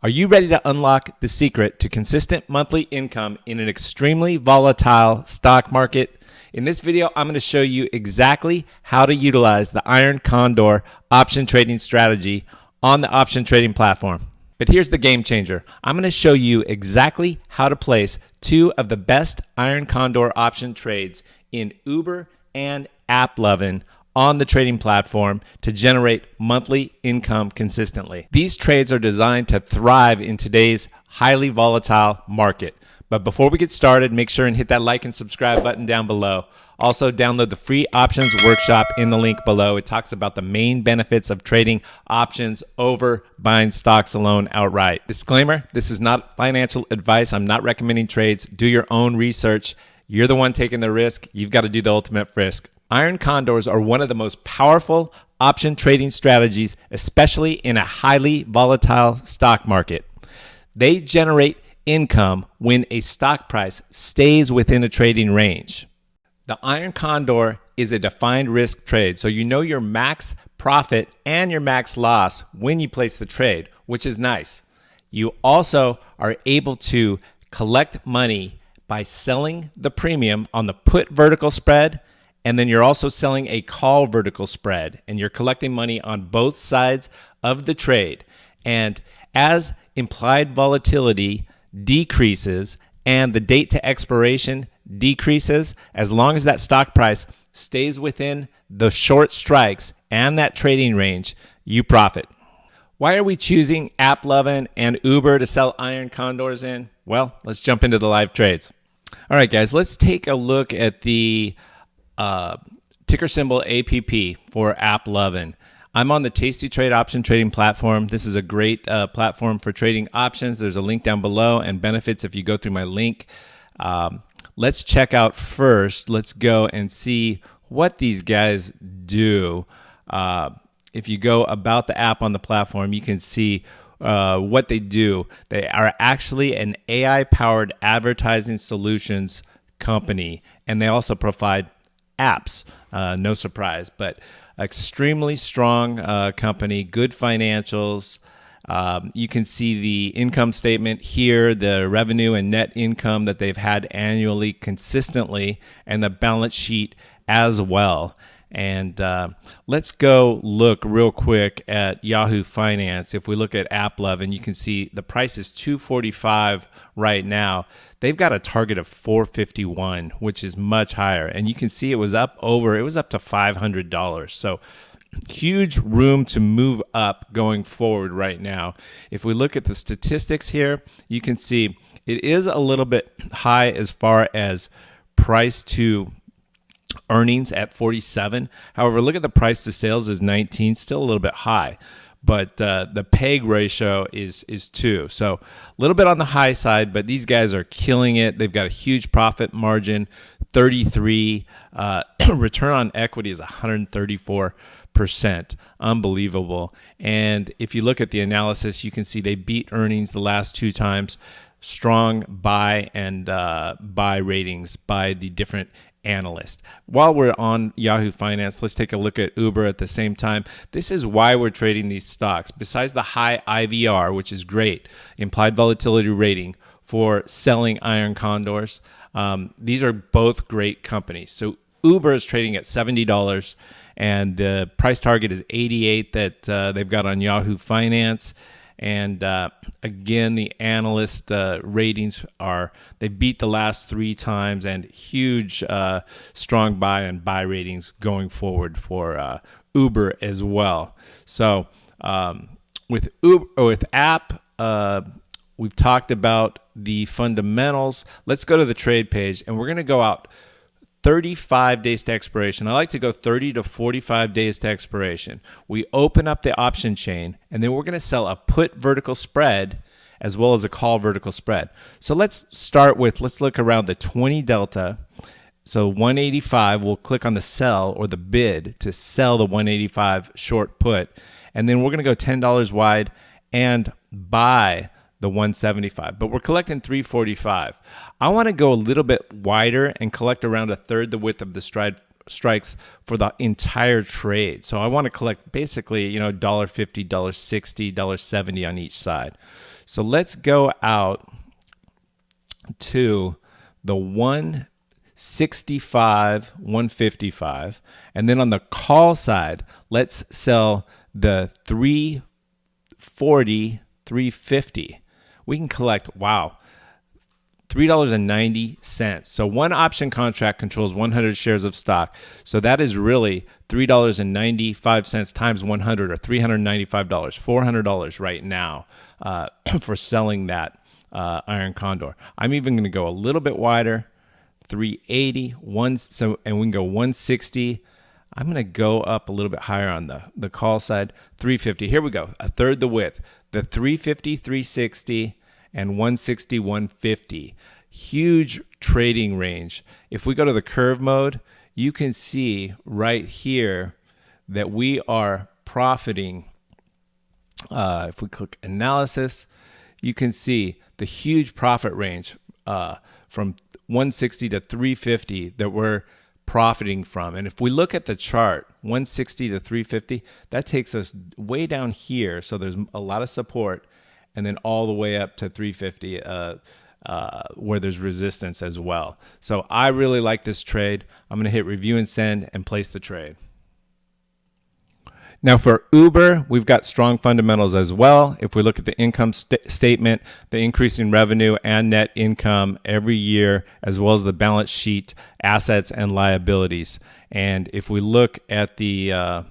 Are you ready to unlock the secret to consistent monthly income in an extremely volatile stock market? In this video, I'm going to show you exactly how to utilize the Iron Condor option trading strategy on the option trading platform. But here's the game changer. I'm going to show you exactly how to place two of the best Iron Condor option trades in Uber and AppLovin on the trading platform to generate monthly income consistently. These trades are designed to thrive in today's highly volatile market. But before we get started, make sure and hit that like and subscribe button down below. Also, download the free options workshop in the link below. It talks about the main benefits of trading options over buying stocks alone outright. Disclaimer, this is not financial advice. I'm not recommending trades. Do your own research. You're the one taking the risk. You've got to do the ultimate risk. Iron Condors are one of the most powerful option trading strategies, especially in a highly volatile stock market. They generate income when a stock price stays within a trading range. The Iron Condor is a defined risk trade, so you know your max profit and your max loss when you place the trade, which is nice. You also are able to collect money by selling the premium on the put vertical spread, and then you're also selling a call vertical spread, and you're collecting money on both sides of the trade. And as implied volatility decreases and the date to expiration decreases, as long as that stock price stays within the short strikes and that trading range, you profit. Why are we choosing AppLovin and Uber to sell Iron Condors in? Well, let's jump into the live trades. All right, guys, let's take a look at the ticker symbol APP for AppLovin. I'm on the Tastytrade option trading platform. This is a great platform for trading options. There's a link down below and benefits if you go through my link. Let's check out first. Let's go and see what these guys do. If you go about the app on the platform, you can see what they do. They are actually an AI-powered advertising solutions company, and they also provide apps. No surprise, but extremely strong company, good financials. You can see the income statement here, the revenue and net income that they've had annually consistently, and the balance sheet as well. And let's go look real quick at Yahoo Finance. If we look at AppLovin, you can see the price is $245 right now. They've got a target of $451, which is much higher. And you can see it was up to $500. So huge room to move up going forward right now. If we look at the statistics here, you can see it is a little bit high as far as price to earnings at 47. However, look at the price to sales is 19, still a little bit high. But the PEG ratio is 2. So a little bit on the high side, but these guys are killing it. They've got a huge profit margin, 33. Return on equity is 134%. Unbelievable. And if you look at the analysis, you can see they beat earnings the last 2 times. Strong buy and buy ratings by the different analyst. While we're on Yahoo Finance, let's take a look at Uber at the same time. This is why we're trading these stocks. Besides the high IVR, which is great, implied volatility rating for selling Iron Condors, these are both great companies. So Uber is trading at $70 and the price target is 88 that they've got on Yahoo Finance. And again, the analyst ratings they beat the last 3 times, and huge strong buy and buy ratings going forward for Uber as well. So with Uber or with App, we've talked about the fundamentals. Let's go to the trade page, and we're going to go out 35 days to expiration. I like to go 30 to 45 days to expiration. We open up the option chain, and then we're going to sell a put vertical spread as well as a call vertical spread. So let's look around the 20 delta. So 185, we'll click on the sell or the bid to sell the 185 short put. And then we're going to go $10 wide and buy the 175, but we're collecting 345. I want to go a little bit wider and collect around a third the width of the strikes for the entire trade. So I want to collect basically, $1.50, $1.60, $1.70 on each side. So let's go out to the 165, 155. And then on the call side, let's sell the 340, 350. We can collect, wow, $3.90. So one option contract controls 100 shares of stock. So that is really $3.95 times 100, or $395, $400 right now for selling that iron condor. I'm even going to go a little bit wider, 380, and we can go 160. I'm going to go up a little bit higher on the call side, 350. Here we go, a third the width, the 350, 360, and 160, 150. Huge trading range. If we go to the curve mode, you can see right here that we are profiting. If we click analysis, you can see the huge profit range from 160 to 350 that we're profiting from. And if we look at the chart, 160 to 350, that takes us way down here. So there's a lot of support, and then all the way up to 350 where there's resistance as well. So I really like this trade. I'm going to hit review and send and place the trade. Now for Uber, we've got strong fundamentals as well. If we look at the income statement, the increasing revenue and net income every year, as well as the balance sheet, assets and liabilities. And if we look at the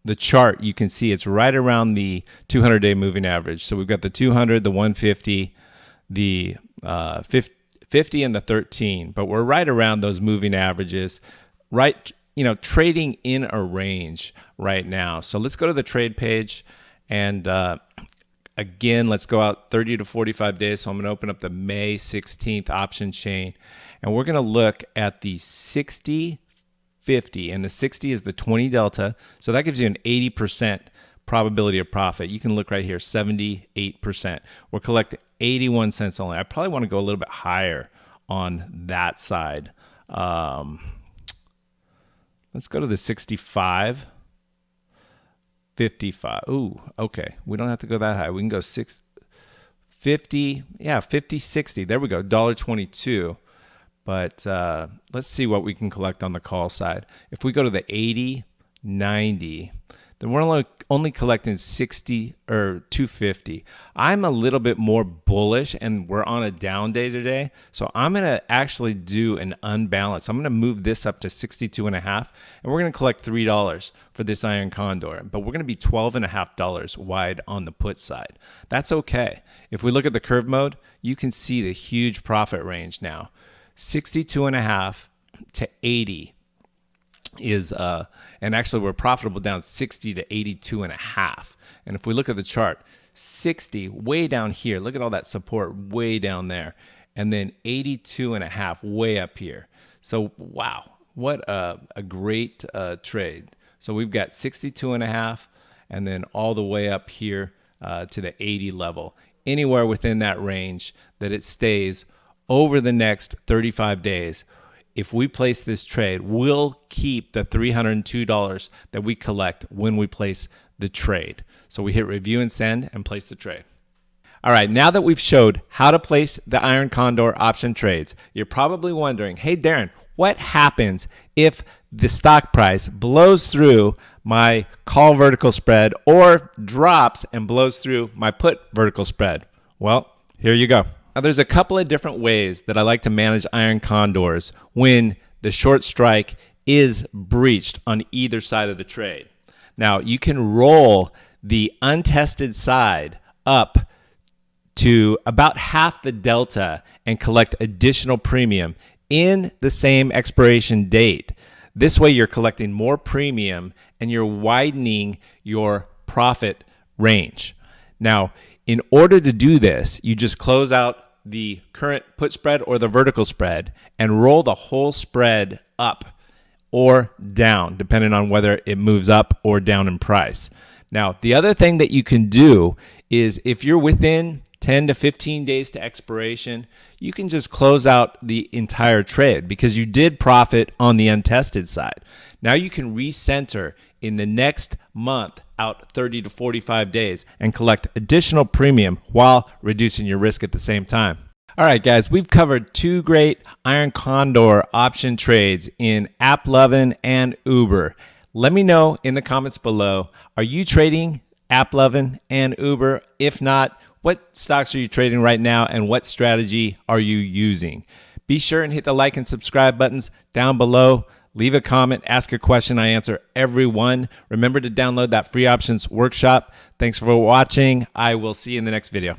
the chart, you can see it's right around the 200-day moving average. So we've got the 200, the 150, the 50, and the 13. But we're right around those moving averages, right? Trading in a range right now. So let's go to the trade page, and again, let's go out 30 to 45 days. So I'm going to open up the May 16th option chain, and we're going to look at the 60, 50, and the 60 is the 20 delta. So that gives you an 80% probability of profit. You can look right here, 78%. We're collecting 81 cents only. I probably want to go a little bit higher on that side. Let's go to the 65, 55. Ooh, okay. We don't have to go that high. We can go 50, yeah, 50, 60. There we go, $1.22. But let's see what we can collect on the call side. If we go to the 80, 90, then we're only collecting 60 or 250. I'm a little bit more bullish, and we're on a down day today. So I'm going to actually do an unbalance. I'm going to move this up to 62.5, and we're going to collect $3 for this iron condor. But we're going to be $12.50 wide on the put side. That's okay. If we look at the curve mode, you can see the huge profit range now. 62.5 to 80 is and actually we're profitable down 60 to 82.5. And if we look at the chart, 60 way down here, look at all that support way down there, and then 82.5 way up here. So wow, what a great trade. So we've got 62.5 and then all the way up here to the 80 level, anywhere within that range that it stays over the next 35 days. If we place this trade, we'll keep the $302 that we collect when we place the trade. So we hit review and send and place the trade. All right, now that we've showed how to place the iron condor option trades, you're probably wondering, hey Darren, what happens if the stock price blows through my call vertical spread or drops and blows through my put vertical spread? Well, here you go. Now, there's a couple of different ways that I like to manage iron condors when the short strike is breached on either side of the trade. Now, you can roll the untested side up to about half the delta and collect additional premium in the same expiration date. This way, you're collecting more premium and you're widening your profit range. Now, in order to do this, you just close out the current put spread or the vertical spread and roll the whole spread up or down, depending on whether it moves up or down in price. Now, the other thing that you can do is if you're within 10 to 15 days to expiration, you can just close out the entire trade because you did profit on the untested side. Now you can recenter in the next month out 30 to 45 days and collect additional premium while reducing your risk at the same time. All right, guys, we've covered two great Iron Condor option trades in AppLovin and Uber. Let me know in the comments below, are you trading AppLovin and Uber? If not, what stocks are you trading right now and what strategy are you using? Be sure and hit the like and subscribe buttons down below. Leave a comment, ask a question. I answer every one. Remember to download that free options workshop. Thanks for watching. I will see you in the next video.